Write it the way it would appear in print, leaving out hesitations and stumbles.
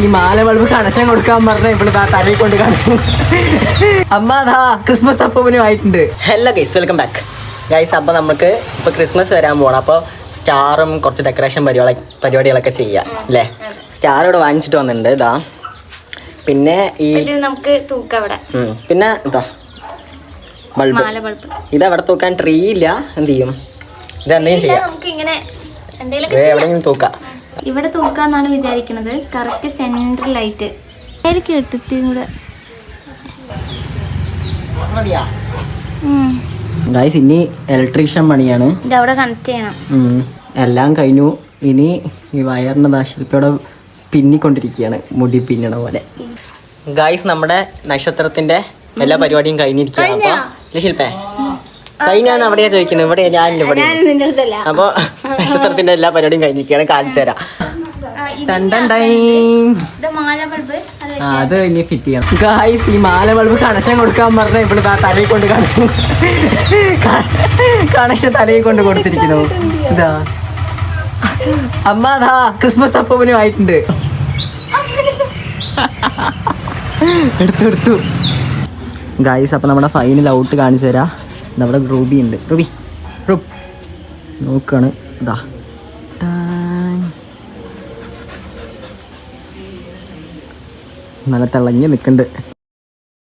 ഈ മാല bulb connection കൊടുക്കാൻ പറഞ്ഞ ഇവിടെ തലയിൽ കൊണ്ട് കണക്ഷൻ. അമ്മ അതാ ക്രിസ്മസ് അപ്പൂപ്പനുമായിട്ടുണ്ട്. Hello guys, welcome back guys. അപ്പോൾ നമുക്ക് ഇപ്പോൾ ക്രിസ്മസ് വരാൻ പോകണം. അപ്പോൾ സ്റ്റാറും കുറച്ച് ഡെക്കറേഷൻ പരിപാടികളൊക്കെ ചെയ്യാം അല്ലേ. സ്റ്റാർ ഇവിടെ വാങ്ങിച്ചിട്ട് വന്നിട്ടുണ്ട്. ഇതാ പിന്നെ ഈ നമുക്ക് തൂക്കാം അവിടെ. പിന്നെ ഇതാ ബൾബ്. ഇതവിടെ തൂക്കാൻ ട്രീ ഇല്ല. എന്ത് ചെയ്യും? ഇതെന്തെങ്കിലും ചെയ്യാം. എവിടെയെങ്കിലും തൂക്കാം. ഇവിടെ തൂക്കാന്നാണ് വിചാരിക്കുന്നത്. കറക്റ്റ് സെന്ററിലായിട്ട് കൂടെ. ഗൈസ് ഇനി ഇലക്ട്രീഷ്യൻ പണിയാണ്. ഇതവിടെ കണക്ട് ചെയ്യണം. എല്ലാം കഴിഞ്ഞു. ഇനി ഈ വയറിന്റെ ശില്പയുടെ പിന്നിക്കൊണ്ടിരിക്കുകയാണ്, മുടി പിന്നണ പോലെ. ഗൈസ് നമ്മുടെ നക്ഷത്രത്തിന്റെ എല്ലാ പരിപാടിയും കഴിഞ്ഞിരിക്കുകയാണ്. അപ്പൊ ശില്പേ കഴിഞ്ഞാണ് അവിടെയാ ചോദിക്കുന്നത്. ഇവിടെ ഞാനില്ല, ഇവിടെ. അപ്പൊ നക്ഷത്രത്തിന്റെ എല്ലാ പരിപാടിയും കഴിഞ്ഞിരിക്കുകയാണ്. കാണിച്ചു തരാം. അത് ഇനി ഫിറ്റ് ചെയ്യണം. ഗൈസ് ഈ മാല ബൾബ് കണക്ഷൻ കൊടുക്കാൻ പറഞ്ഞ ഇവിടെ തലയിൽ കൊണ്ട് കണക്ഷൻ തലയിൽ കൊണ്ട് കൊടുത്തിരിക്കുന്നു. ഇതാ അമ്മ അതാ ക്രിസ്മസ് അപ്പൂപ്പനുമായിട്ടുണ്ട്. എടുത്തു ഗൈസ്. അപ്പം നമ്മുടെ ഫൈനൽ ഔട്ട് കാണിച്ചു തരാം. നമ്മുടെ റൂബി ഉണ്ട്. റൂബി നോക്കാണ്. ഇതാ നല്ല തിളങ്ങി നിൽക്കുന്നുണ്ട്.